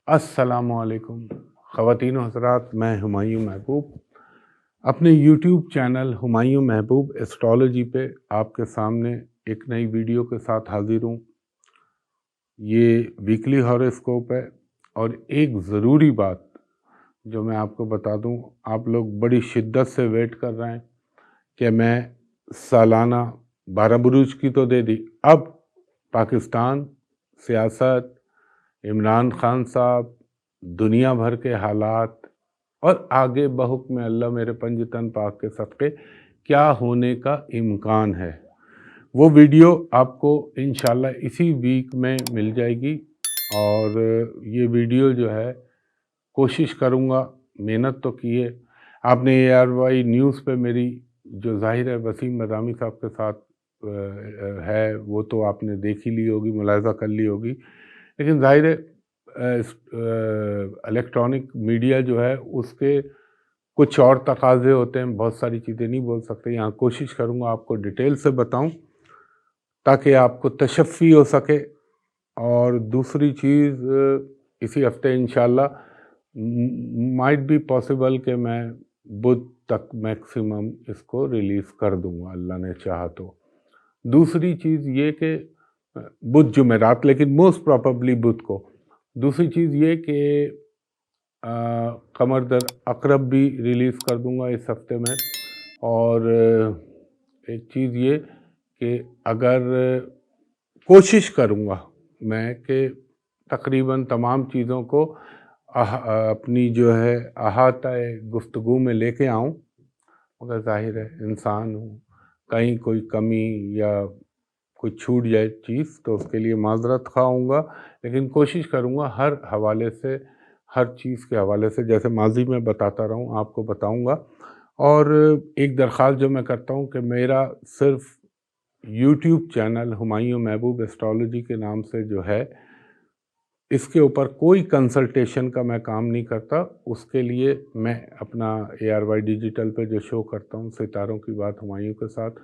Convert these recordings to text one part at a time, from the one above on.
السلام علیکم خواتین و حضرات، میں ہمایوں محبوب اپنے یوٹیوب چینل ہمایوں محبوب ایسٹرالوجی پہ آپ کے سامنے ایک نئی ویڈیو کے ساتھ حاضر ہوں۔ یہ ویکلی ہاروسکوپ ہے اور ایک ضروری بات جو میں آپ کو بتا دوں، آپ لوگ بڑی شدت سے ویٹ کر رہے ہیں کہ میں سالانہ 12 بروج کی تو دے دی، اب پاکستان، سیاست، عمران خان صاحب، دنیا بھر کے حالات اور آگے بحکم اللہ میرے پنج تن پاک کے صدقے کیا ہونے کا امکان ہے، وہ ویڈیو آپ کو انشاءاللہ اسی ویک میں مل جائے گی۔ اور یہ ویڈیو جو ہے کوشش کروں گا، محنت تو کی ہے آپ نے ARY نیوز پہ میری جو ظاہر ہے وسیم مدامی صاحب کے ساتھ ہے وہ تو آپ نے دیکھ ہی لی ہوگی، ملاحظہ کر لی ہوگی، لیکن ظاہر ہے الیکٹرانک میڈیا جو ہے اس کے کچھ اور تقاضے ہوتے ہیں، بہت ساری چیزیں نہیں بول سکتے، یہاں کوشش کروں گا آپ کو ڈیٹیل سے بتاؤں تاکہ آپ کو تشفی ہو سکے۔ اور دوسری چیز، اسی ہفتے انشاءاللہ مائٹ بی پاسبل کہ میں بدھ تک میکسیمم اس کو ریلیز کر دوں گا اللہ نے چاہا تو۔ دوسری چیز یہ کہ بدھ جمعرات، لیکن موسٹ پروبیبلی بدھ کو۔ دوسری چیز یہ کہ قمر در عقرب بھی ریلیز کر دوں گا اس ہفتے میں۔ اور ایک چیز یہ کہ اگر کوشش کروں گا میں کہ تقریباً تمام چیزوں کو اپنی جو ہے احاطہ گفتگو میں لے کے آؤں، مگر ظاہر ہے انسان ہوں، کہیں کوئی کمی یا کوئی چھوٹ جائے چیز تو اس کے لیے معذرت خواہ ہوں گا، لیکن کوشش کروں گا ہر حوالے سے، ہر چیز کے حوالے سے جیسے ماضی میں بتاتا رہوں آپ کو بتاؤں گا۔ اور ایک درخواست جو میں کرتا ہوں کہ میرا صرف یوٹیوب چینل ہمایوں محبوب ایسٹرالوجی کے نام سے جو ہے، اس کے اوپر کوئی کنسلٹیشن کا میں کام نہیں کرتا، اس کے لیے میں اپنا ARY ڈیجیٹل پہ جو شو کرتا ہوں ستاروں کی بات ہمایوں کے ساتھ،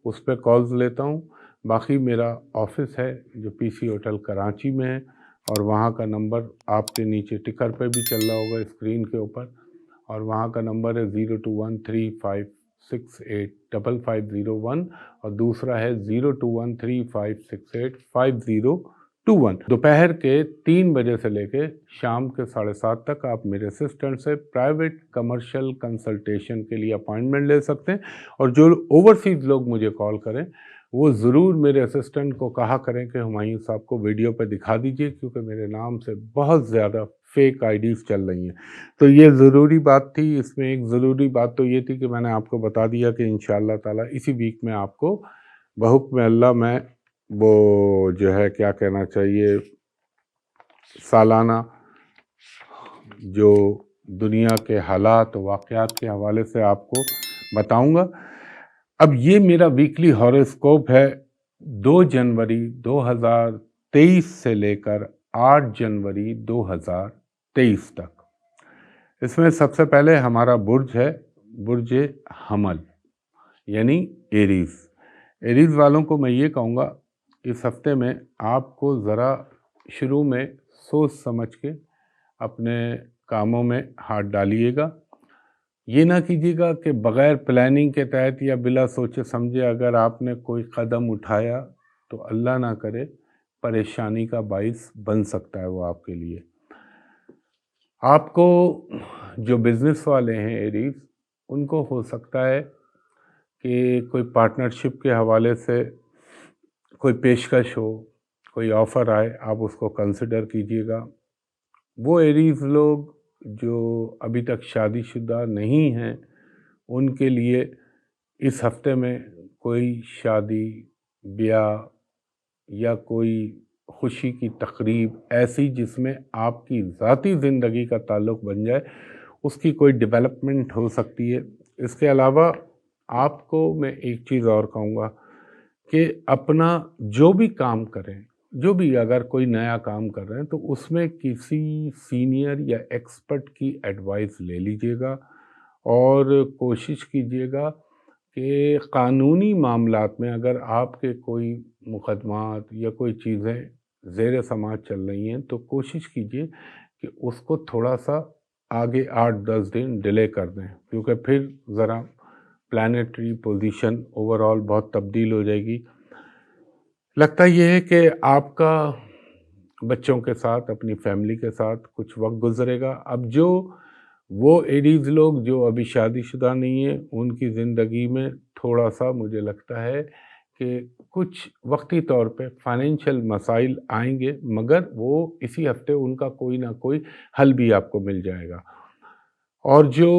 اس پہ کالز لیتا ہوں۔ باقی میرا آفس ہے جو PC ہوٹل کراچی میں ہے، اور وہاں کا نمبر آپ کے نیچے ٹکر پہ بھی چل رہا ہوگا اسکرین کے اوپر، اور وہاں کا نمبر ہے 0213568550 اور دوسرا ہے 021356855021۔ دوپہر کے 3 بجے سے لے کے شام کے 7:30 تک آپ میرے اسسٹنٹ سے پرائیویٹ کمرشل کنسلٹیشن کے لیے اپائنٹمنٹ لے سکتے ہیں۔ اور جو اوورسیز لوگ مجھے کال کریں وہ ضرور میرے اسسٹنٹ کو کہا کریں کہ ہمایوں صاحب کو ویڈیو پہ دکھا دیجئے، کیونکہ میرے نام سے بہت زیادہ فیک آئیڈیز چل رہی ہیں۔ تو یہ ضروری بات تھی، اس میں ایک ضروری بات تو یہ تھی کہ میں نے آپ کو بتا دیا کہ انشاءاللہ تعالیٰ اسی ویک میں آپ کو بحکم اللہ میں وہ جو ہے کیا کہنا چاہیے سالانہ جو دنیا کے حالات واقعات کے حوالے سے آپ کو بتاؤں گا۔ اب یہ میرا ویکلی ہاروسکوپ ہے 2 جنوری 2023 سے لے کر 8 جنوری 2023 تک۔ اس میں سب سے پہلے ہمارا برج ہے برج حمل یعنی ایریز۔ ایریز والوں کو میں یہ کہوں گا اس ہفتے میں آپ کو ذرا شروع میں سوچ سمجھ کے اپنے کاموں میں ہاتھ ڈالیے گا۔ یہ نہ کیجیے گا کہ بغیر پلاننگ کے تحت یا بلا سوچے سمجھے اگر آپ نے کوئی قدم اٹھایا تو اللہ نہ کرے پریشانی کا باعث بن سکتا ہے وہ آپ کے لیے۔ آپ کو جو بزنس والے ہیں ایریز، ان کو ہو سکتا ہے کہ کوئی پارٹنرشپ کے حوالے سے کوئی پیشکش ہو، کوئی آفر آئے، آپ اس کو کنسیڈر کیجیے گا۔ وہ ایریز لوگ جو ابھی تک شادی شدہ نہیں ہیں ان کے لیے اس ہفتے میں کوئی شادی، بیاہ یا کوئی خوشی کی تقریب ایسی جس میں آپ کی ذاتی زندگی کا تعلق بن جائے، اس کی کوئی ڈیولپمنٹ ہو سکتی ہے۔ اس کے علاوہ آپ کو میں ایک چیز اور کہوں گا کہ اپنا جو بھی کام کریں، جو بھی اگر کوئی نیا کام کر رہے ہیں تو اس میں کسی سینئر یا ایکسپرٹ کی ایڈوائس لے لیجئے گا، اور کوشش کیجئے گا کہ قانونی معاملات میں اگر آپ کے کوئی مقدمات یا کوئی چیزیں زیر سماعت چل رہی ہیں تو کوشش کیجئے کہ اس کو تھوڑا سا آگے 8-10 دن ڈیلے کر دیں، کیونکہ پھر ذرا پلانیٹری پوزیشن اوور آل بہت تبدیل ہو جائے گی۔ لگتا یہ ہے کہ آپ کا بچوں کے ساتھ، اپنی فیملی کے ساتھ کچھ وقت گزرے گا۔ اب جو وہ ایریز لوگ جو ابھی شادی شدہ نہیں ہیں، ان کی زندگی میں تھوڑا سا مجھے لگتا ہے کہ کچھ وقتی طور پہ فائنینشیل مسائل آئیں گے، مگر وہ اسی ہفتے ان کا کوئی نہ کوئی حل بھی آپ کو مل جائے گا۔ اور جو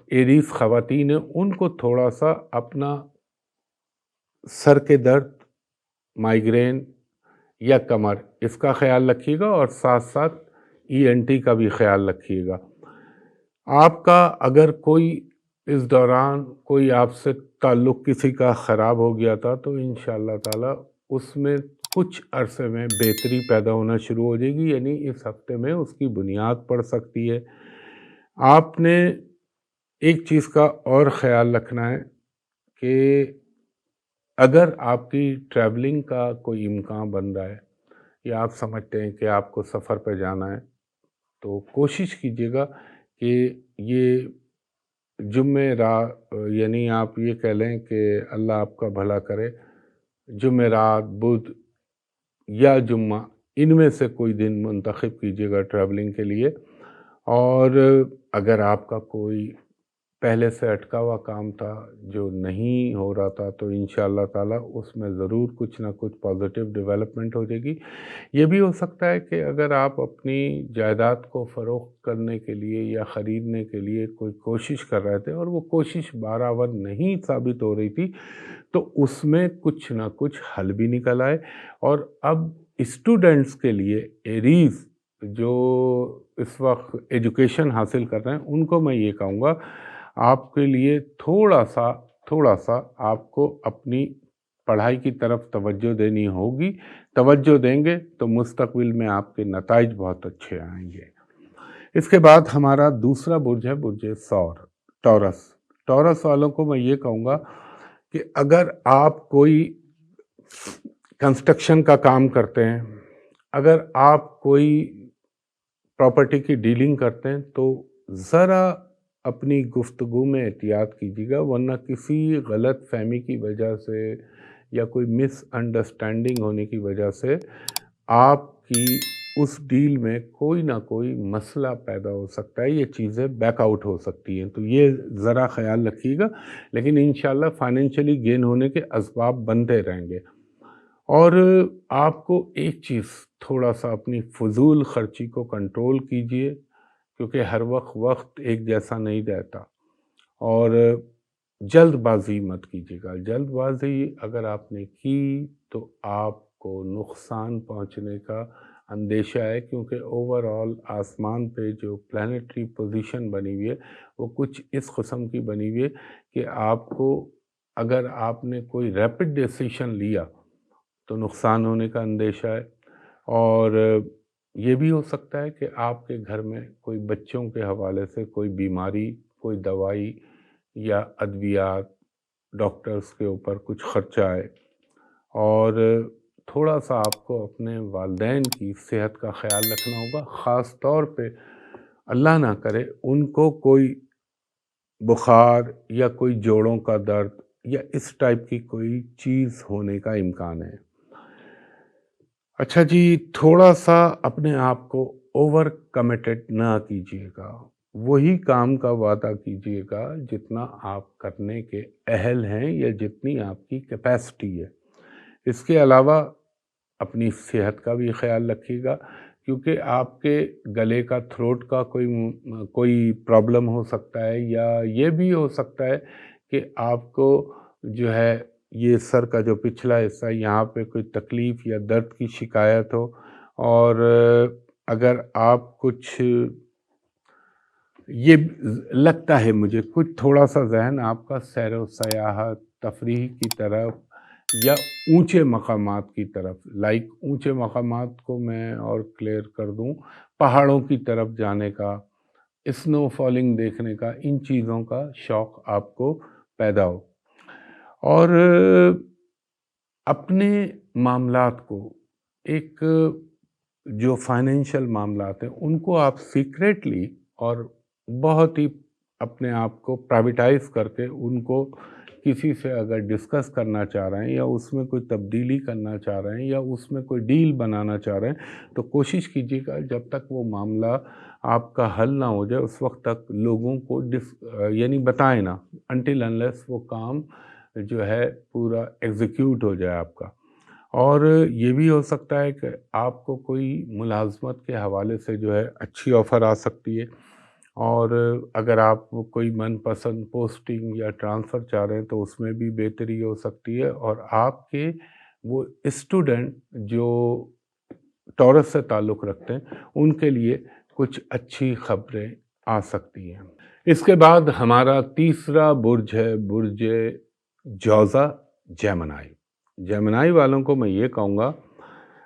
ایریز خواتین ہیں، ان کو تھوڑا سا اپنا سر کے درد، مائیگرین یا کمر، اس کا خیال رکھیے گا، اور ساتھ ساتھ ENT کا بھی خیال رکھیے گا۔ آپ کا اگر کوئی اس دوران کوئی آپ سے تعلق کسی کا خراب ہو گیا تھا تو انشاءاللہ تعالی اس میں کچھ عرصے میں بہتری پیدا ہونا شروع ہو جائے گی، یعنی اس ہفتے میں اس کی بنیاد پڑ سکتی ہے۔ آپ نے ایک چیز کا اور خیال رکھنا ہے کہ اگر آپ کی ٹریولنگ کا کوئی امکان بن رہا ہے یا آپ سمجھتے ہیں کہ آپ کو سفر پہ جانا ہے، تو کوشش کیجیے گا کہ یہ جمعرات، یعنی آپ یہ کہہ لیں کہ اللہ آپ کا بھلا کرے، جمعرات، بدھ یا جمعہ، ان میں سے کوئی دن منتخب کیجیے گا ٹریولنگ کے لیے۔ اور اگر آپ کا کوئی پہلے سے اٹکا ہوا کام تھا جو نہیں ہو رہا تھا تو انشاءاللہ تعالی اس میں ضرور کچھ نہ کچھ پازیٹیو ڈیولپمنٹ ہو جائے گی۔ یہ بھی ہو سکتا ہے کہ اگر آپ اپنی جائیداد کو فروخت کرنے کے لیے یا خریدنے کے لیے کوئی کوشش کر رہے تھے اور وہ کوشش بارآور نہیں ثابت ہو رہی تھی، تو اس میں کچھ نہ کچھ حل بھی نکل آئے۔ اور اب اسٹوڈنٹس کے لیے ایریز جو اس وقت ایجوکیشن حاصل کر رہے ہیں، ان کو میں یہ کہوں گا آپ کے لیے تھوڑا سا آپ کو اپنی پڑھائی کی طرف توجہ دینی ہوگی۔ توجہ دیں گے تو مستقبل میں آپ کے نتائج بہت اچھے آئیں گے۔ اس کے بعد ہمارا دوسرا برج ہے برج ٹورس۔ ٹورس والوں کو میں یہ کہوں گا کہ اگر آپ کوئی کنسٹرکشن کا کام کرتے ہیں، اگر آپ کوئی پراپرٹی کی ڈیلنگ کرتے ہیں، تو ذرا اپنی گفتگو میں احتیاط کیجیے گا، ورنہ کسی غلط فہمی کی وجہ سے یا کوئی مس انڈرسٹینڈنگ ہونے کی وجہ سے آپ کی اس ڈیل میں کوئی نہ کوئی مسئلہ پیدا ہو سکتا ہے، یہ چیزیں بیک آؤٹ ہو سکتی ہیں، تو یہ ذرا خیال رکھیے گا۔ لیکن انشاءاللہ فائنینشلی گین ہونے کے اسباب بنتے رہیں گے۔ اور آپ کو ایک چیز، تھوڑا سا اپنی فضول خرچی کو کنٹرول کیجئے، کیونکہ ہر وقت ایک جیسا نہیں رہتا، اور جلد بازی مت کیجیے گا۔ جلد بازی اگر آپ نے کی تو آپ کو نقصان پہنچنے کا اندیشہ ہے، کیونکہ اوور آل آسمان پہ جو پلانیٹری پوزیشن بنی ہوئی ہے وہ کچھ اس قسم کی بنی ہوئی ہے کہ آپ کو، اگر آپ نے کوئی ریپڈ ڈیسیشن لیا تو نقصان ہونے کا اندیشہ ہے۔ اور یہ بھی ہو سکتا ہے کہ آپ کے گھر میں کوئی بچوں کے حوالے سے کوئی بیماری، کوئی دوائی یا ادویات، ڈاکٹرز کے اوپر کچھ خرچہ آئے، اور تھوڑا سا آپ کو اپنے والدین کی صحت کا خیال رکھنا ہوگا، خاص طور پہ اللہ نہ کرے ان کو کوئی بخار یا کوئی جوڑوں کا درد یا اس ٹائپ کی کوئی چیز ہونے کا امکان ہے۔ اچھا جی، تھوڑا سا اپنے آپ کو اوور کمیٹڈ نہ کیجیے گا، وہی کام کا وعدہ کیجیے گا جتنا آپ کرنے کے اہل ہیں یا جتنی آپ کی کیپیسٹی ہے۔ اس کے علاوہ اپنی صحت کا بھی خیال رکھیے گا، کیونکہ آپ کے گلے کا، تھروٹ کا کوئی پرابلم ہو سکتا ہے، یا یہ بھی ہو سکتا ہے کہ آپ کو جو ہے یہ سر کا جو پچھلا حصہ، یہاں پہ کوئی تکلیف یا درد کی شکایت ہو، اور اگر آپ کچھ، یہ لگتا ہے مجھے کچھ تھوڑا سا ذہن آپ کا سیر و سیاحت، تفریح کی طرف یا اونچے مقامات کی طرف، اونچے مقامات کو میں اور کلیئر کر دوں، پہاڑوں کی طرف جانے کا، اسنو فالنگ دیکھنے کا، ان چیزوں کا شوق آپ کو پیدا ہو۔ اور اپنے معاملات کو ایک جو فائنینشیل معاملات ہیں ان کو آپ سیکریٹلی اور بہت ہی اپنے آپ کو پرائیویٹائز کر کے ان کو کسی سے اگر ڈسکس کرنا چاہ رہے ہیں یا اس میں کوئی تبدیلی کرنا چاہ رہے ہیں یا اس میں کوئی ڈیل بنانا چاہ رہے ہیں تو کوشش کیجیے گا جب تک وہ معاملہ آپ کا حل نہ ہو جائے اس وقت تک لوگوں کو یعنی بتائیں نا انٹل انلیس وہ کام جو ہے پورا ایگزیکیوٹ ہو جائے آپ کا۔ اور یہ بھی ہو سکتا ہے کہ آپ کو کوئی ملازمت کے حوالے سے جو ہے اچھی آفر آ سکتی ہے، اور اگر آپ کوئی من پسند پوسٹنگ یا ٹرانسفر چاہ رہے ہیں تو اس میں بھی بہتری ہو سکتی ہے، اور آپ کے وہ اسٹوڈنٹ جو ٹورس سے تعلق رکھتے ہیں ان کے لیے کچھ اچھی خبریں آ سکتی ہیں۔ اس کے بعد ہمارا تیسرا برج ہے برج جوزا جیمنائی۔ جیمنائی والوں کو میں یہ کہوں گا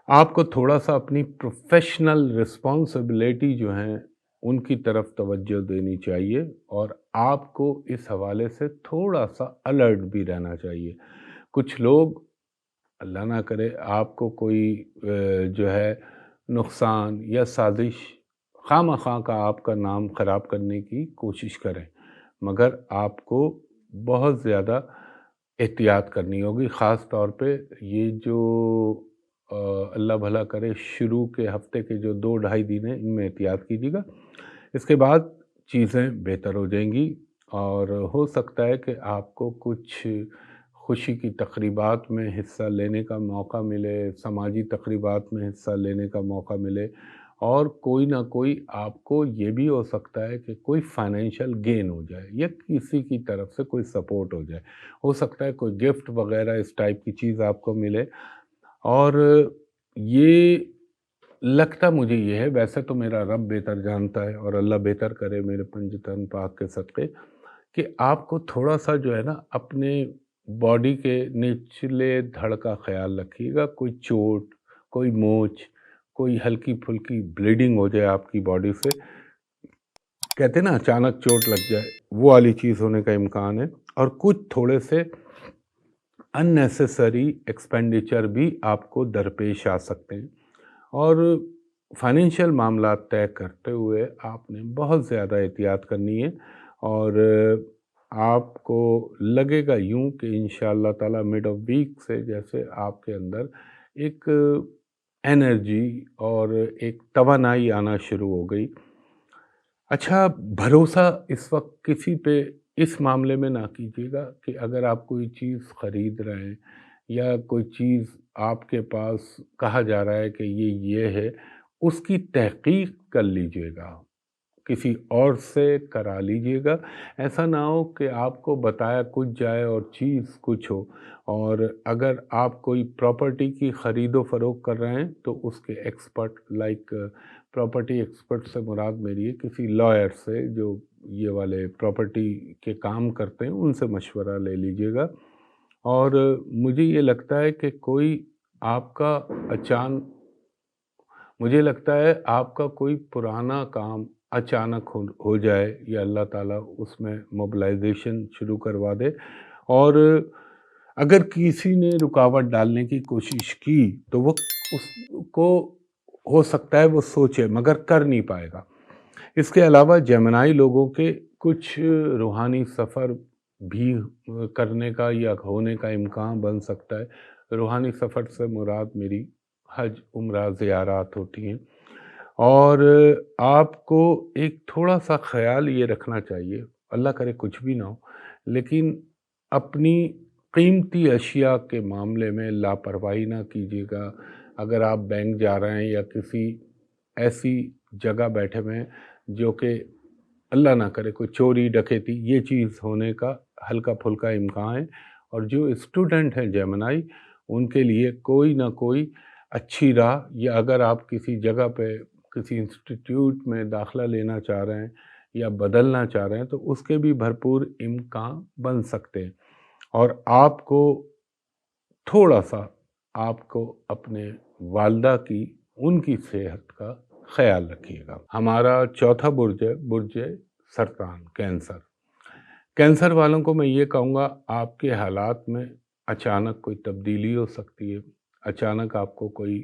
آپ کو تھوڑا سا اپنی پروفیشنل رسپانسبلٹی جو ہیں ان کی طرف توجہ دینی چاہیے، اور آپ کو اس حوالے سے تھوڑا سا الرٹ بھی رہنا چاہیے۔ کچھ لوگ اللہ نہ کرے آپ کو کوئی جو ہے نقصان یا سازش خواہ مخواہ کا آپ کا نام خراب کرنے کی کوشش کریں، مگر آپ کو بہت زیادہ احتیاط کرنی ہوگی، خاص طور پہ یہ جو اللہ بھلا کرے شروع کے ہفتے کے جو 2-2.5 دن ہیں ان میں احتیاط کیجیے گا۔ اس کے بعد چیزیں بہتر ہو جائیں گی، اور ہو سکتا ہے کہ آپ کو کچھ خوشی کی تقریبات میں حصہ لینے کا موقع ملے، سماجی تقریبات میں حصہ لینے کا موقع ملے، اور کوئی نہ کوئی آپ کو یہ بھی ہو سکتا ہے کہ کوئی فائنینشیل گین ہو جائے یا کسی کی طرف سے کوئی سپورٹ ہو جائے، ہو سکتا ہے کوئی گفٹ وغیرہ اس ٹائپ کی چیز آپ کو ملے۔ اور یہ لگتا مجھے یہ ہے، ویسے تو میرا رب بہتر جانتا ہے اور اللہ بہتر کرے میرے پنجتن پاک کے صدقے، کہ آپ کو تھوڑا سا جو ہے نا اپنے باڈی کے نچلے دھڑ کا خیال رکھیے گا، کوئی چوٹ، کوئی موچ، کوئی ہلکی پھلکی بلیڈنگ ہو جائے آپ کی باڈی سے، کہتے ہیں نا اچانک چوٹ لگ جائے، وہ والی چیز ہونے کا امکان ہے، اور کچھ تھوڑے سے اننیسیسری ایکسپینڈیچر بھی آپ کو درپیش آ سکتے ہیں، اور فائنینشیل معاملات طے کرتے ہوئے آپ نے بہت زیادہ احتیاط کرنی ہے، اور آپ کو لگے گا یوں کہ انشاءاللہ تعالی مڈ آف ویک سے جیسے آپ کے اندر ایک انرجی اور ایک توانائی آنا شروع ہو گئی۔ اچھا، بھروسہ اس وقت کسی پہ اس معاملے میں نہ کیجیے گا کہ اگر آپ کوئی چیز خرید رہے ہیں یا کوئی چیز آپ کے پاس کہا جا رہا ہے کہ یہ ہے، اس کی تحقیق کر لیجیے گا، کسی اور سے کرا لیجیے گا۔ ایسا نہ ہو کہ آپ کو بتایا کچھ جائے اور چیز کچھ ہو، اور اگر آپ کوئی پراپرٹی کی خرید و فروخت کر رہے ہیں تو اس کے ایکسپرٹ پراپرٹی ایکسپرٹ سے مراد میری ہے کسی لائر سے جو یہ والے پراپرٹی کے کام کرتے ہیں، ان سے مشورہ لے لیجیے گا۔ اور مجھے یہ لگتا ہے کہ کوئی آپ کا مجھے لگتا ہے آپ کا کوئی پرانا کام اچانک ہو جائے یا اللہ تعالیٰ اس میں موبلائزیشن شروع کروا دے، اور اگر کسی نے رکاوٹ ڈالنے کی کوشش کی تو وہ اس کو ہو سکتا ہے وہ سوچے مگر کر نہیں پائے گا۔ اس کے علاوہ جیمنائی لوگوں کے کچھ روحانی سفر بھی کرنے کا یا ہونے کا امکان بن سکتا ہے۔ روحانی سفر سے مراد میری حج عمرہ زیارات ہوتی ہیں، اور آپ کو ایک تھوڑا سا خیال یہ رکھنا چاہیے، اللہ کرے کچھ بھی نہ ہو، لیکن اپنی قیمتی اشیاء کے معاملے میں لاپرواہی نہ کیجیے گا۔ اگر آپ بینک جا رہے ہیں یا کسی ایسی جگہ بیٹھے ہوئے ہیں جو کہ اللہ نہ کرے کوئی چوری ڈکیتی یہ چیز ہونے کا ہلکا پھلکا امکان ہے، اور جو اسٹوڈنٹ ہیں جیمنائی ان کے لیے کوئی نہ کوئی اچھی راہ، یا اگر آپ کسی جگہ پہ کسی انسٹیٹیوٹ میں داخلہ لینا چاہ رہے ہیں یا بدلنا چاہ رہے ہیں تو اس کے بھی بھرپور امکان بن سکتے ہیں، اور آپ کو تھوڑا سا آپ کو اپنے والدہ کی ان کی صحت کا خیال رکھیے گا۔ ہمارا چوتھا برج ہے برج سرطان، کینسر۔ کینسر والوں کو میں یہ کہوں گا آپ کے حالات میں اچانک کوئی تبدیلی ہو سکتی ہے، اچانک آپ کو کوئی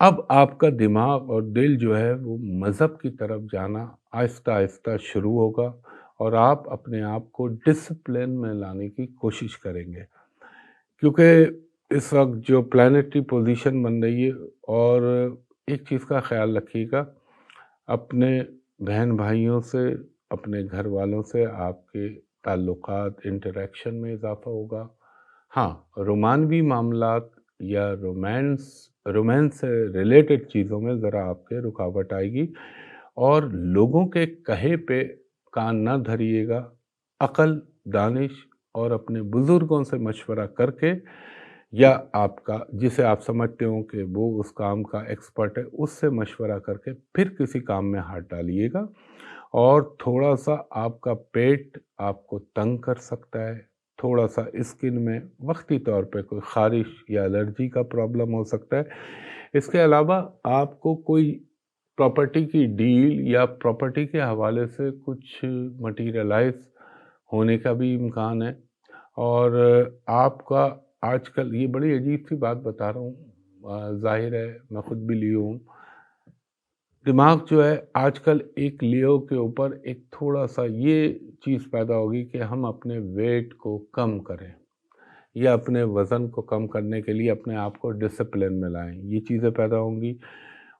اب آپ کا دماغ اور دل جو ہے وہ مذہب کی طرف جانا آہستہ آہستہ شروع ہوگا، اور آپ اپنے آپ کو ڈسپلن میں لانے کی کوشش کریں گے، کیونکہ اس وقت جو پلانٹری پوزیشن بن رہی ہے، اور ایک چیز کا خیال رکھیے گا، اپنے بہن بھائیوں سے، اپنے گھر والوں سے آپ کے تعلقات، انٹریکشن میں اضافہ ہوگا۔ ہاں، رومانوی معاملات یا رومانس سے ریلیٹڈ چیزوں میں ذرا آپ کے رکاوٹ آئے گی، اور لوگوں کے کہے پہ کان نہ دھریے گا، عقل، دانش اور اپنے بزرگوں سے مشورہ کر کے، یا آپ کا جسے آپ سمجھتے ہوں کہ وہ اس کام کا ایکسپرٹ ہے، اس سے مشورہ کر کے پھر کسی کام میں ہاتھ ڈالیے گا۔ اور تھوڑا سا آپ کا پیٹ آپ کو تنگ کر سکتا ہے، تھوڑا سا اسکن میں وقتی طور پہ کوئی خارش یا الرجی کا پرابلم ہو سکتا ہے۔ اس کے علاوہ آپ کو کوئی پراپرٹی کی ڈیل یا پراپرٹی کے حوالے سے کچھ مٹیریلائز ہونے کا بھی امکان ہے، اور آپ کا آج کل یہ بڑی عجیب سی بات بتا رہا ہوں، ظاہر ہے میں خود بھی لیو ہوں، دماغ جو ہے آج کل ایک لیو کے اوپر ایک تھوڑا سا یہ چیز پیدا ہوگی کہ ہم اپنے ویٹ کو کم کریں، یا اپنے وزن کو کم کرنے کے لیے اپنے آپ کو ڈسپلن میں لائیں، یہ چیزیں پیدا ہوں گی۔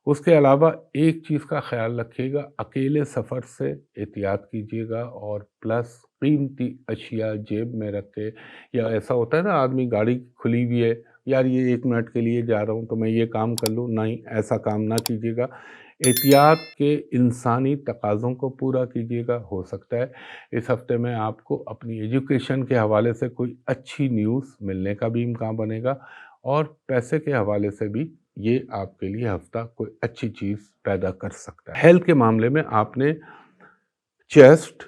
اس کے علاوہ ایک چیز کا خیال رکھیے گا، اکیلے سفر سے احتیاط کیجیے گا، اور پلس قیمتی اشیاء جیب میں رکھ کے، یا ایسا ہوتا ہے نا آدمی گاڑی کھلی ہوئی ہے، یار یہ 1 منٹ کے لیے جا رہا ہوں تو میں یہ کام کر لوں، نہیں، ایسا کام نہ کیجیے گا۔ احتیاط کے انسانی تقاضوں کو پورا کیجیے گا۔ ہو سکتا ہے اس ہفتے میں آپ کو اپنی ایجوکیشن کے حوالے سے کوئی اچھی نیوز ملنے کا بھی امکان بنے گا، اور پیسے کے حوالے سے بھی یہ آپ کے لیے ہفتہ کوئی اچھی چیز پیدا کر سکتا ہے۔ ہیلتھ کے معاملے میں آپ نے چیسٹ،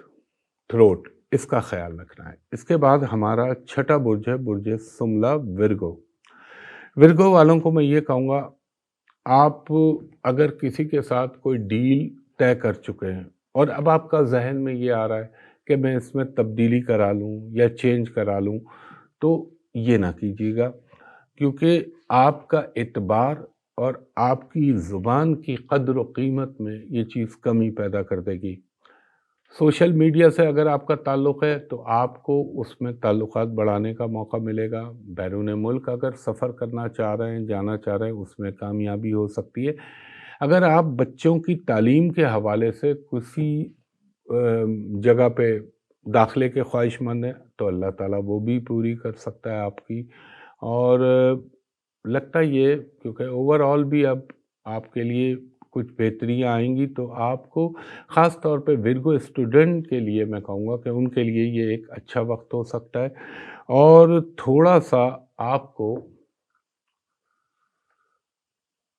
تھروٹ، اس کا خیال رکھنا ہے۔ اس کے بعد ہمارا چھٹا برج ہے برج سملا، ورگو۔ ورگو والوں کو میں یہ کہوں گا، آپ اگر کسی کے ساتھ کوئی ڈیل طے کر چکے ہیں، اور اب آپ کا ذہن میں یہ آ رہا ہے کہ میں اس میں تبدیلی کرا لوں یا چینج کرا لوں، تو یہ نہ کیجیے گا، کیونکہ آپ کا اعتبار اور آپ کی زبان کی قدر و قیمت میں یہ چیز کمی پیدا کر دے گی۔ سوشل میڈیا سے اگر آپ کا تعلق ہے تو آپ کو اس میں تعلقات بڑھانے کا موقع ملے گا۔ بیرون ملک اگر سفر کرنا چاہ رہے ہیں، جانا چاہ رہے ہیں، اس میں کامیابی ہو سکتی ہے۔ اگر آپ بچوں کی تعلیم کے حوالے سے کسی جگہ پہ داخلے کے خواہش مند ہیں تو اللہ تعالیٰ وہ بھی پوری کر سکتا ہے آپ کی۔ اور لگتا یہ کیونکہ اوور آل بھی اب آپ کے لیے کچھ بہتریاں آئیں گی، تو آپ کو خاص طور پہ ورگو اسٹوڈنٹ کے لیے میں کہوں گا کہ ان کے لیے یہ ایک اچھا وقت ہو سکتا ہے، اور تھوڑا سا آپ کو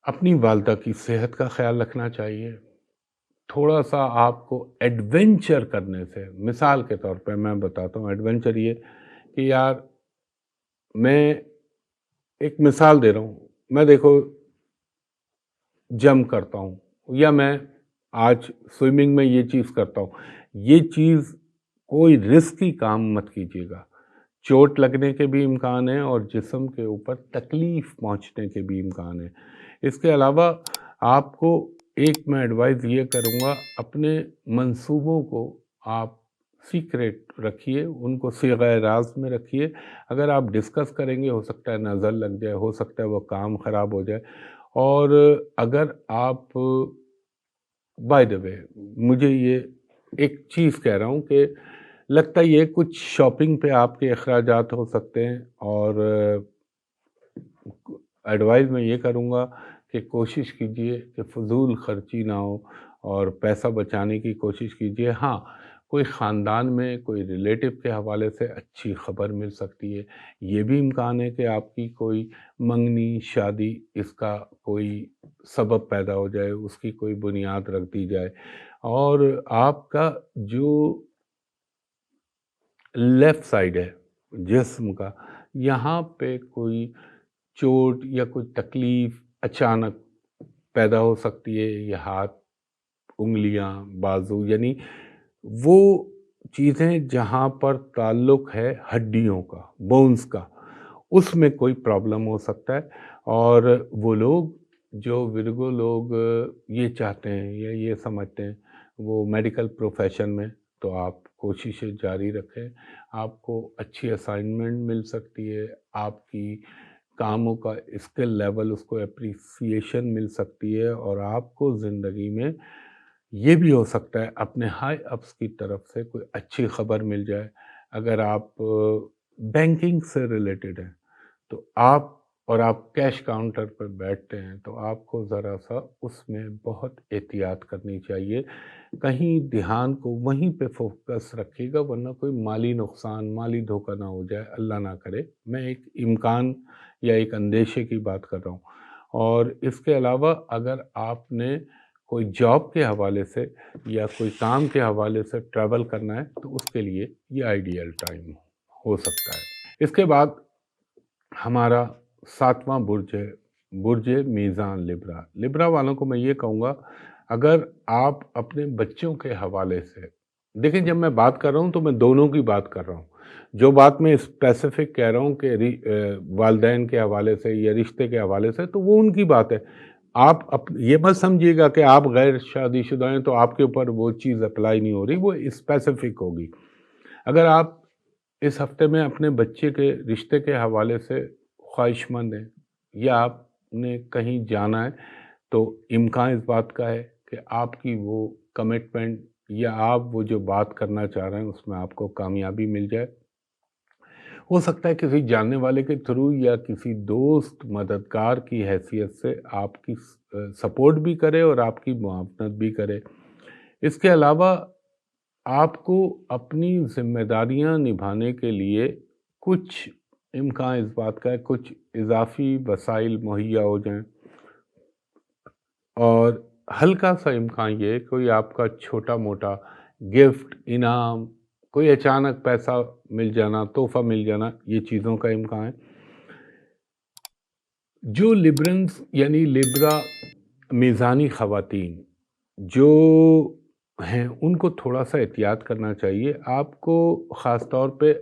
اپنی والدہ کی صحت کا خیال رکھنا چاہیے۔ تھوڑا سا آپ کو ایڈونچر کرنے سے، مثال کے طور پہ میں بتاتا ہوں، ایڈونچر یہ کہ یار میں ایک مثال دے رہا ہوں، میں دیکھو جم کرتا ہوں، یا میں آج سوئمنگ میں یہ چیز کرتا ہوں، یہ چیز کوئی رسکی کام مت کیجیے گا، چوٹ لگنے کے بھی امکان ہیں اور جسم کے اوپر تکلیف پہنچنے کے بھی امکان ہیں۔ اس کے علاوہ آپ کو ایک میں ایڈوائز یہ کروں گا، اپنے منصوبوں کو آپ سیکریٹ رکھیے، ان کو صیغہ راز میں رکھیے۔ اگر آپ ڈسکس کریں گے ہو سکتا ہے نظر لگ جائے، ہو سکتا ہے وہ کام خراب ہو جائے۔ اور اگر آپ بائی دا وے، مجھے یہ ایک چیز کہہ رہا ہوں کہ لگتا یہ کچھ شاپنگ پہ آپ کے اخراجات ہو سکتے ہیں، اور ایڈوائز میں یہ کروں گا کہ کوشش کیجئے کہ فضول خرچی نہ ہو، اور پیسہ بچانے کی کوشش کیجئے۔ ہاں، کوئی خاندان میں کوئی ریلیٹو کے حوالے سے اچھی خبر مل سکتی ہے، یہ بھی امکان ہے کہ آپ کی کوئی منگنی، شادی، اس کا کوئی سبب پیدا ہو جائے، اس کی کوئی بنیاد رکھ دی جائے، اور آپ کا جو لیفٹ سائڈ ہے جسم کا، یہاں پہ کوئی چوٹ یا کوئی تکلیف اچانک پیدا ہو سکتی ہے، یہ ہاتھ، انگلیاں، بازو، یعنی وہ چیزیں جہاں پر تعلق ہے ہڈیوں کا، بونز کا، اس میں کوئی پرابلم ہو سکتا ہے۔ اور وہ لوگ جو ورگو لوگ یہ چاہتے ہیں یا یہ سمجھتے ہیں وہ میڈیکل پروفیشن میں، تو آپ کوششیں جاری رکھیں، آپ کو اچھی اسائنمنٹ مل سکتی ہے، آپ کی کاموں کا اسکل لیول اس کو اپریسیشن مل سکتی ہے، اور آپ کو زندگی میں یہ بھی ہو سکتا ہے اپنے ہائی اپس کی طرف سے کوئی اچھی خبر مل جائے۔ اگر آپ بینکنگ سے ریلیٹڈ ہیں تو آپ کیش کاؤنٹر پر بیٹھتے ہیں تو آپ کو ذرا سا اس میں بہت احتیاط کرنی چاہیے، کہیں دھیان کو وہیں پہ فوکس رکھیے گا، ورنہ کوئی مالی نقصان، مالی دھوکہ نہ ہو جائے، اللہ نہ کرے۔ میں ایک امکان یا ایک اندیشے کی بات کر رہا ہوں۔ اور اس کے علاوہ اگر آپ نے کوئی جاب کے حوالے سے یا کوئی کام کے حوالے سے ٹریول کرنا ہے تو اس کے لیے یہ آئیڈیل ٹائم ہو سکتا ہے۔ اس کے بعد ہمارا 7واں برج ہے برج میزان لبرا۔ لبرا والوں کو میں یہ کہوں گا، اگر آپ اپنے بچوں کے حوالے سے دیکھیں، جب میں بات کر رہا ہوں تو میں دونوں کی بات کر رہا ہوں۔ جو بات میں اسپیسیفک کہہ رہا ہوں کہ والدین کے حوالے سے یا رشتے کے حوالے سے، تو وہ ان کی بات ہے۔ آپ یہ مت سمجھیے گا کہ آپ غیر شادی شدہ ہیں تو آپ کے اوپر وہ چیز اپلائی نہیں ہو رہی، وہ اسپیسیفک ہوگی۔ اگر آپ اس ہفتے میں اپنے بچے کے رشتے کے حوالے سے خواہش مند ہیں یا آپ نے کہیں جانا ہے، تو امکان اس بات کا ہے کہ آپ کی وہ کمٹمنٹ یا آپ وہ جو بات کرنا چاہ رہے ہیں اس میں آپ کو کامیابی مل جائے۔ ہو سکتا ہے کسی جاننے والے کے تھرو یا کسی دوست مددگار کی حیثیت سے آپ کی سپورٹ بھی کرے اور آپ کی معاونت بھی کرے۔ اس کے علاوہ آپ کو اپنی ذمہ داریاں نبھانے کے لیے کچھ امکان اس بات کا ہے کچھ اضافی وسائل مہیا ہو جائیں، اور ہلکا سا امکان یہ کوئی آپ کا چھوٹا موٹا گفٹ، انعام، کوئی اچانک پیسہ مل جانا، تحفہ مل جانا، یہ چیزوں کا امکان ہے۔ جو لبرنز یعنی لبرا میزانی خواتین جو ہیں ان کو تھوڑا سا احتیاط کرنا چاہیے۔ آپ کو خاص طور پہ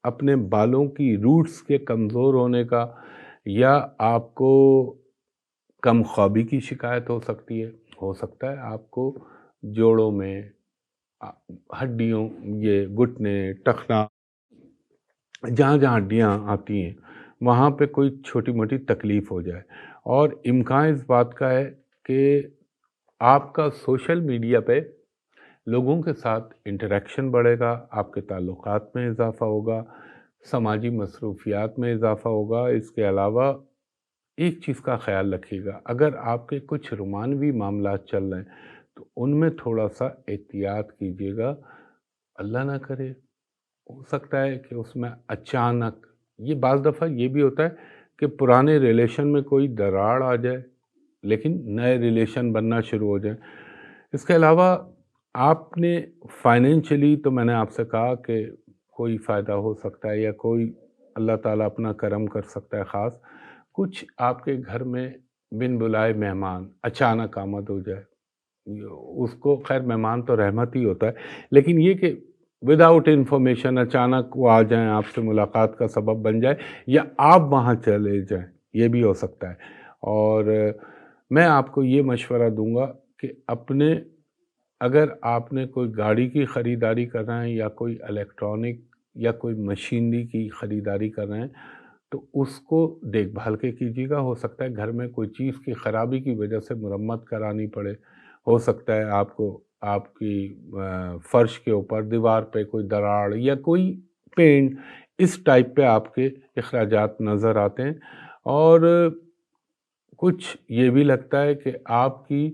اپنے بالوں کی روٹس کے کمزور ہونے کا یا آپ کو کم خوابی کی شکایت ہو سکتی ہے۔ ہو سکتا ہے آپ کو جوڑوں میں ہڈیوں، یہ گھٹنے، ٹخنا، جہاں جہاں ہڈیاں آتی ہیں وہاں پہ کوئی چھوٹی موٹی تکلیف ہو جائے، اور امکان اس بات کا ہے کہ آپ کا سوشل میڈیا پہ لوگوں کے ساتھ انٹریکشن بڑھے گا، آپ کے تعلقات میں اضافہ ہوگا، سماجی مصروفیات میں اضافہ ہوگا۔ اس کے علاوہ ایک چیز کا خیال رکھیے گا، اگر آپ کے کچھ رومانوی معاملات چل رہے ہیں تو ان میں تھوڑا سا احتیاط کیجیے گا، اللہ نہ کرے ہو سکتا ہے کہ اس میں اچانک، یہ بعض دفعہ یہ بھی ہوتا ہے کہ پرانے ریلیشن میں کوئی دراڑ آ جائے لیکن نئے ریلیشن بننا شروع ہو جائیں۔ اس کے علاوہ آپ نے فائنینشلی، تو میں نے آپ سے کہا کہ کوئی فائدہ ہو سکتا ہے یا کوئی اللہ تعالیٰ اپنا کرم کر سکتا ہے خاص، کچھ آپ کے گھر میں بن بلائے مہمان اچانک آمد ہو جائے۔ اس کو خیر مہمان تو رحمت ہی ہوتا ہے، لیکن یہ کہ وداؤٹ انفارمیشن اچانک وہ آ جائیں، آپ سے ملاقات کا سبب بن جائے یا آپ وہاں چلے جائیں، یہ بھی ہو سکتا ہے۔ اور میں آپ کو یہ مشورہ دوں گا کہ اگر آپ نے کوئی گاڑی کی خریداری کر رہے ہیں یا کوئی الیکٹرانک یا کوئی مشینری کی خریداری کر رہے ہیں تو اس کو دیکھ بھال کے کیجیے گا۔ ہو سکتا ہے گھر میں کوئی چیز کی خرابی کی وجہ سے مرمت کرانی پڑے، ہو سکتا ہے آپ کی فرش کے اوپر دیوار پہ کوئی دراڑ یا کوئی پینٹ، اس ٹائپ پہ آپ کے اخراجات نظر آتے ہیں۔ اور کچھ یہ بھی لگتا ہے کہ آپ کی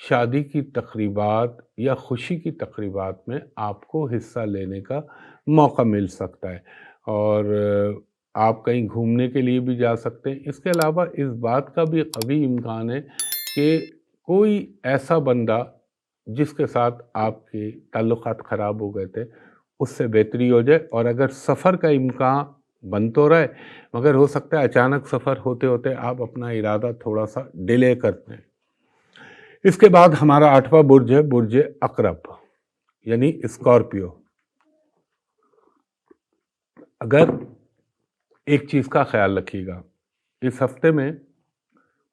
شادی کی تقریبات یا خوشی کی تقریبات میں آپ کو حصہ لینے کا موقع مل سکتا ہے، اور آپ کہیں گھومنے کے لیے بھی جا سکتے ہیں۔ اس کے علاوہ اس بات کا بھی قوی امکان ہے کہ کوئی ایسا بندہ جس کے ساتھ آپ کے تعلقات خراب ہو گئے تھے اس سے بہتری ہو جائے، اور اگر سفر کا امکان بن تو رہے مگر ہو سکتا ہے اچانک سفر ہوتے ہوتے آپ اپنا ارادہ تھوڑا سا ڈیلے کرتے ہیں۔ اس کے بعد ہمارا 8واں برج ہے برج عقرب یعنی اسکارپیو۔ اگر ایک چیز کا خیال رکھیے گا، اس ہفتے میں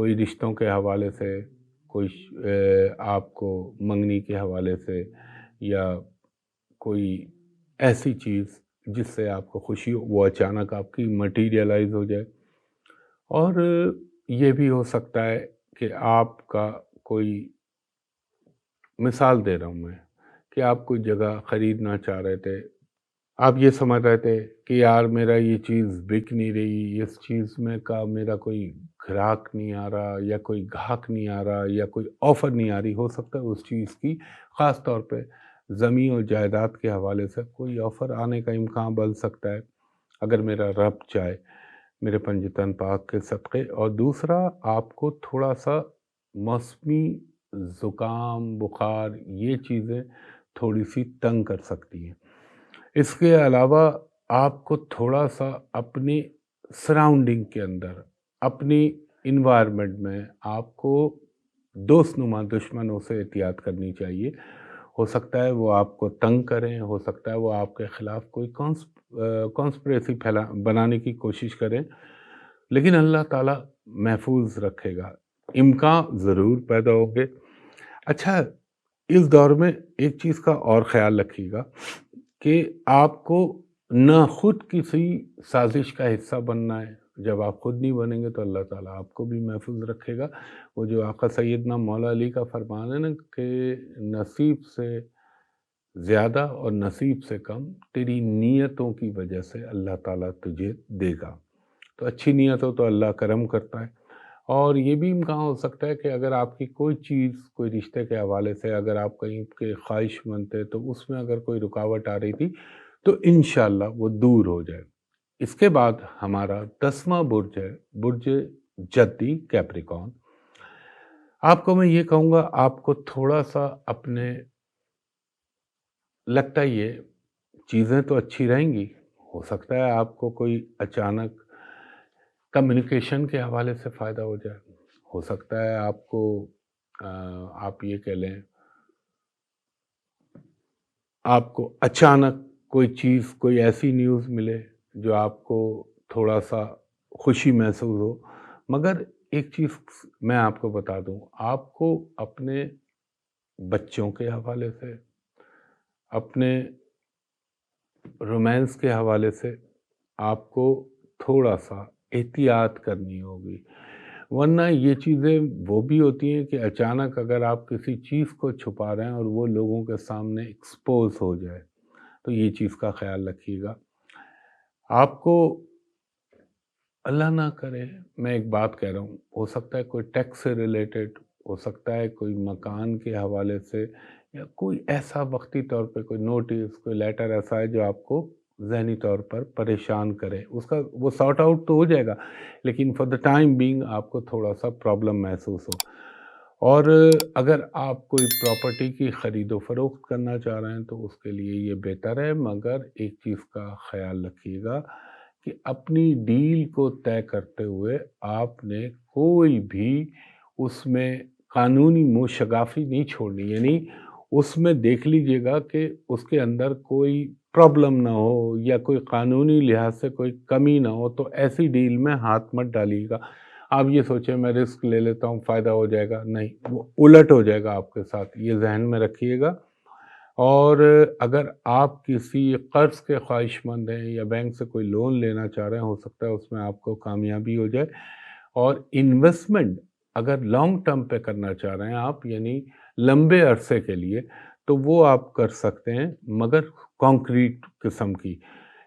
کوئی رشتوں کے حوالے سے، کوئی آپ کو منگنی کے حوالے سے، یا کوئی ایسی چیز جس سے آپ کو خوشی ہو، وہ اچانک آپ کی مٹیریلائز ہو جائے۔ اور یہ بھی ہو سکتا ہے کہ آپ کا کوئی، مثال دے رہا ہوں میں، کہ آپ کوئی جگہ خریدنا چاہ رہے تھے، آپ یہ سمجھ رہے تھے کہ یار میرا یہ چیز بک نہیں رہی، اس چیز میں کا میرا کوئی گراہک نہیں آ رہا، یا کوئی گاہک نہیں آ رہا، یا کوئی آفر نہیں آ رہی۔ ہو سکتا ہے اس چیز کی، خاص طور پہ زمین اور جائیداد کے حوالے سے کوئی آفر آنے کا امکان بن سکتا ہے، اگر میرا رب چاہے، میرے پنجتن پاک کے صدقے۔ اور دوسرا، آپ کو تھوڑا سا موسمی زکام، بخار، یہ چیزیں تھوڑی سی تنگ کر سکتی ہیں۔ اس کے علاوہ آپ کو تھوڑا سا اپنی سراؤنڈنگ کے اندر، اپنی انوائرمنٹ میں، آپ کو دوست نما دشمنوں سے احتیاط کرنی چاہیے۔ ہو سکتا ہے وہ آپ کو تنگ کریں، ہو سکتا ہے وہ آپ کے خلاف کوئی کانسپریسی بنانے کی کوشش کریں، لیکن اللہ تعالیٰ محفوظ رکھے گا۔ امکان ضرور پیدا ہوگے۔ اچھا، اس دور میں ایک چیز کا اور خیال رکھیے گا کہ آپ کو نہ خود کسی سازش کا حصہ بننا ہے۔ جب آپ خود نہیں بنیں گے تو اللہ تعالیٰ آپ کو بھی محفوظ رکھے گا۔ وہ جو آقا سیدنا مولا علی کا فرمان ہے نا کہ نصیب سے زیادہ اور نصیب سے کم تیری نیتوں کی وجہ سے اللہ تعالیٰ تجھے دے گا۔ تو اچھی نیت ہو تو اللہ کرم کرتا ہے۔ اور یہ بھی امکان ہو سکتا ہے کہ اگر آپ کی کوئی چیز، کوئی رشتے کے حوالے سے اگر آپ کہیں کے خواہش مند تھے تو اس میں اگر کوئی رکاوٹ آ رہی تھی تو انشاءاللہ وہ دور ہو جائے۔ اس کے بعد ہمارا 10واں برج ہے، برج جدی کیپریکون۔ آپ کو میں یہ کہوں گا، آپ کو تھوڑا سا اپنے، لگتا ہی ہے چیزیں تو اچھی رہیں گی، ہو سکتا ہے آپ کو کوئی اچانک کمیونیکیشن کے حوالے سے فائدہ ہو جائے، ہو سکتا ہے آپ کو آپ یہ کہہ لیں، آپ کو اچانک کوئی چیز، کوئی ایسی نیوز ملے جو آپ کو تھوڑا سا خوشی محسوس ہو۔ مگر ایک چیز میں آپ کو بتا دوں، آپ کو اپنے بچوں کے حوالے سے، اپنے رومانس کے حوالے سے آپ کو تھوڑا سا احتیاط کرنی ہوگی، ورنہ یہ چیزیں وہ بھی ہوتی ہیں کہ اچانک اگر آپ کسی چیز کو چھپا رہے ہیں اور وہ لوگوں کے سامنے ایکسپوز ہو جائے تو یہ چیز کا خیال رکھیے گا۔ آپ کو، اللہ نہ کرے، میں ایک بات کہہ رہا ہوں، ہو سکتا ہے کوئی ٹیکس سے ریلیٹڈ، ہو سکتا ہے کوئی مکان کے حوالے سے، یا کوئی ایسا وقتی طور پہ کوئی نوٹس، کوئی لیٹر ایسا ہے جو آپ کو ذہنی طور پر پریشان کرے۔ اس کا وہ سارٹ آؤٹ تو ہو جائے گا، لیکن فار دا ٹائم بینگ آپ کو تھوڑا سا پرابلم محسوس ہو۔ اور اگر آپ کوئی پراپرٹی کی خرید و فروخت کرنا چاہ رہے ہیں تو اس کے لیے یہ بہتر ہے، مگر ایک چیز کا خیال رکھیے گا کہ اپنی ڈیل کو طے کرتے ہوئے آپ نے کوئی بھی اس میں قانونی موشگافی نہیں چھوڑنی، یعنی اس میں دیکھ لیجئے گا کہ اس کے اندر کوئی پرابلم نہ ہو یا کوئی قانونی لحاظ سے کوئی کمی نہ ہو، تو ایسی ڈیل میں ہاتھ مت ڈالیے گا۔ آپ یہ سوچیں میں رسک لے لیتا ہوں، فائدہ ہو جائے گا، نہیں، وہ الٹ ہو جائے گا آپ کے ساتھ، یہ ذہن میں رکھیے گا۔ اور اگر آپ کسی قرض کے خواہش مند ہیں یا بینک سے کوئی لون لینا چاہ رہے ہیں، ہو سکتا ہے اس میں آپ کو کامیابی ہو جائے۔ اور انویسٹمنٹ اگر لانگ ٹرم پہ کرنا چاہ رہے ہیں آپ، یعنی لمبے عرصے کے لیے، تو وہ آپ کر سکتے ہیں، مگر کانکریٹ قسم کی۔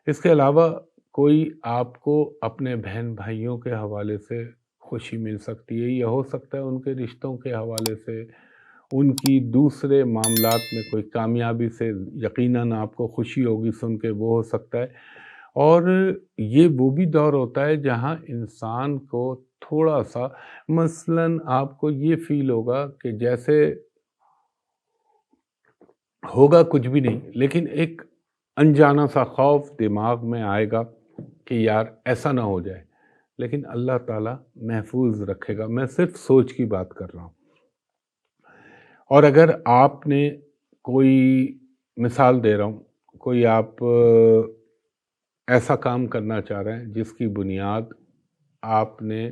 اس کے علاوہ کوئی آپ کو اپنے بہن بھائیوں کے حوالے سے خوشی مل سکتی ہے، یا ہو سکتا ہے ان کے رشتوں کے حوالے سے، ان کی دوسرے معاملات میں کوئی کامیابی سے یقیناً آپ کو خوشی ہوگی سن کے، وہ ہو سکتا ہے۔ اور یہ وہ بھی دور ہوتا ہے جہاں انسان کو تھوڑا سا، مثلاً آپ کو یہ فیل ہوگا کہ جیسے ہوگا کچھ بھی نہیں، لیکن ایک انجانا سا خوف دماغ میں آئے گا کہ یار ایسا نہ ہو جائے، لیکن اللہ تعالیٰ محفوظ رکھے گا۔ میں صرف سوچ کی بات کر رہا ہوں۔ اور اگر آپ نے کوئی، مثال دے رہا ہوں، کوئی آپ ایسا کام کرنا چاہ رہے ہیں جس کی بنیاد آپ نے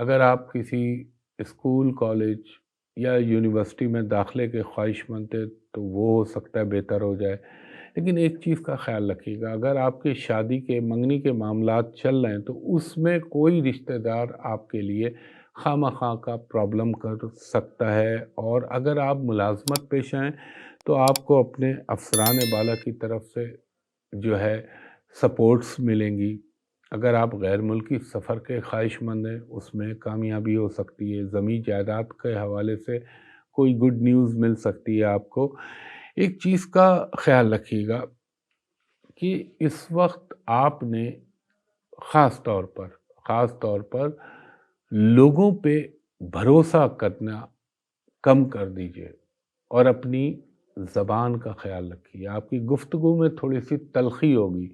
اگر آپ کسی اسکول کالج یا یونیورسٹی میں داخلے کے خواہش مند تھے تو وہ ہو سکتا ہے بہتر ہو جائے، لیکن ایک چیز کا خیال رکھیے گا، اگر آپ کے شادی کے منگنی کے معاملات چل رہے ہیں تو اس میں کوئی رشتہ دار آپ کے لیے خواہ مخواہ کا پرابلم کر سکتا ہے، اور اگر آپ ملازمت پیشہ ہیں تو آپ کو اپنے افسران بالا کی طرف سے جو ہے سپورٹس ملیں گی۔ اگر آپ غیر ملکی سفر کے خواہش مند ہیں اس میں کامیابی ہو سکتی ہے، زمین جائیداد کے حوالے سے کوئی گڈ نیوز مل سکتی ہے آپ کو۔ ایک چیز کا خیال رکھیے گا کہ اس وقت آپ نے خاص طور پر لوگوں پہ بھروسہ کرنا کم کر دیجئے اور اپنی زبان کا خیال رکھیے۔ آپ کی گفتگو میں تھوڑی سی تلخی ہوگی،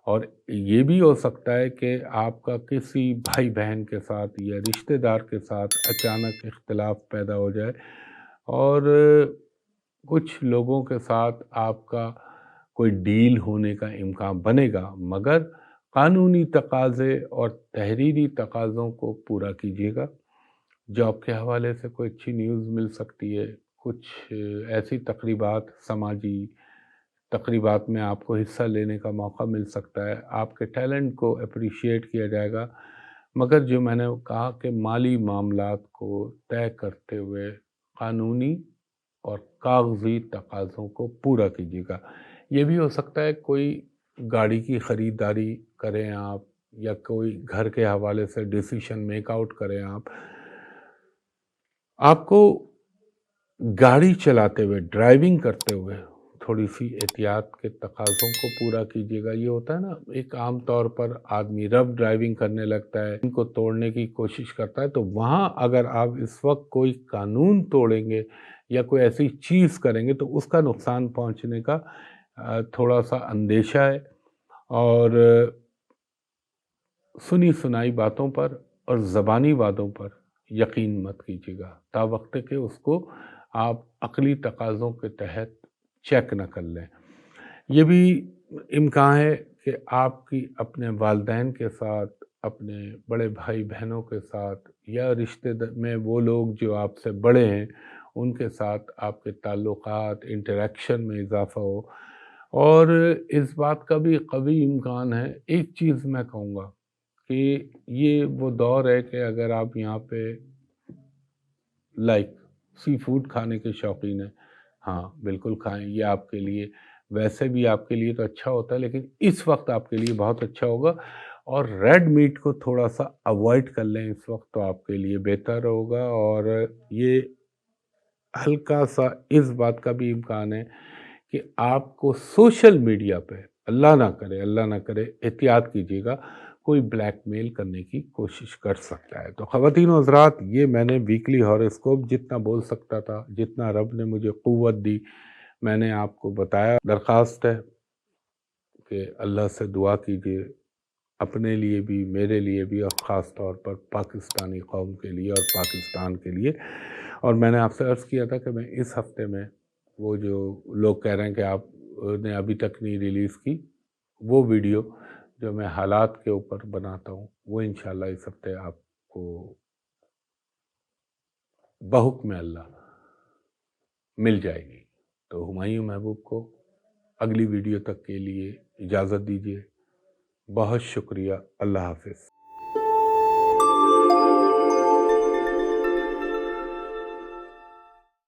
اور یہ بھی ہو سکتا ہے کہ آپ کا کسی بھائی بہن کے ساتھ یا رشتہ دار کے ساتھ اچانک اختلاف پیدا ہو جائے، اور کچھ لوگوں کے ساتھ آپ کا کوئی ڈیل ہونے کا امکان بنے گا، مگر قانونی تقاضے اور تحریری تقاضوں کو پورا کیجیے گا۔ جاب کے حوالے سے کوئی اچھی نیوز مل سکتی ہے، کچھ ایسی تقریبات، سماجی تقریبات میں آپ کو حصہ لینے کا موقع مل سکتا ہے، آپ کے ٹیلنٹ کو اپریشیٹ کیا جائے گا، مگر جو میں نے کہا کہ مالی معاملات کو طے کرتے ہوئے قانونی اور کاغذی تقاضوں کو پورا کیجیے گا۔ یہ بھی ہو سکتا ہے کوئی گاڑی کی خریداری کریں آپ، یا کوئی گھر کے حوالے سے ڈیسیشن میک آؤٹ کریں آپ کو گاڑی چلاتے ہوئے، ڈرائیونگ کرتے ہوئے تھوڑی سی احتیاط کے تقاضوں کو پورا کیجیے گا۔ یہ ہوتا ہے نا، ایک عام طور پر آدمی رف ڈرائیونگ کرنے لگتا ہے، ان کو توڑنے کی کوشش کرتا ہے، تو وہاں اگر آپ اس وقت کوئی قانون توڑیں گے یا کوئی ایسی چیز کریں گے تو اس کا نقصان پہنچنے کا تھوڑا سا اندیشہ ہے، اور سنی سنائی باتوں پر اور زبانی وعدوں پر یقین مت کیجیے گا، تا وقت کہ اس کو آپ عقلی تقاضوں کے تحت چیک نہ کر لیں۔ یہ بھی امکان ہے کہ آپ کی اپنے والدین کے ساتھ، اپنے بڑے بھائی بہنوں کے ساتھ، یا رشتے میں وہ لوگ جو آپ سے بڑے ہیں ان کے ساتھ آپ کے تعلقات، انٹریکشن میں اضافہ ہو، اور اس بات کا بھی قوی امکان ہے۔ ایک چیز میں کہوں گا کہ یہ وہ دور ہے کہ اگر آپ یہاں پہ سی فوڈ کھانے کے شوقین ہیں، ہاں بالکل کھائیں، یہ آپ کے لیے، ویسے بھی آپ کے لیے تو اچھا ہوتا ہے لیکن اس وقت آپ کے لیے بہت اچھا ہوگا، اور ریڈ میٹ کو تھوڑا سا اوائڈ کر لیں اس وقت تو آپ کے لیے بہتر ہوگا۔ اور یہ ہلکا سا اس بات کا بھی امکان ہے کہ آپ کو سوشل میڈیا پہ، اللہ نہ کرے احتیاط کیجیے گا، کوئی بلیک میل کرنے کی کوشش کر سکتا ہے۔ تو خواتین و حضرات، یہ میں نے ویکلی ہاروسکوپ جتنا بول سکتا تھا، جتنا رب نے مجھے قوت دی، میں نے آپ کو بتایا۔ درخواست ہے کہ اللہ سے دعا کیجیے اپنے لیے بھی، میرے لیے بھی، اور خاص طور پر پاکستانی قوم کے لیے اور پاکستان کے لیے۔ اور میں نے آپ سے عرض کیا تھا کہ میں اس ہفتے میں، وہ جو لوگ کہہ رہے ہیں کہ آپ نے ابھی تک نہیں ریلیز کی، وہ ویڈیو جو میں حالات کے اوپر بناتا ہوں وہ انشاءاللہ اس ہفتے آپ کو بحکم اللہ مل جائے گی۔ تو ہمایوں محبوب کو اگلی ویڈیو تک کے لیے اجازت دیجیے۔ بہت شکریہ، اللہ حافظ۔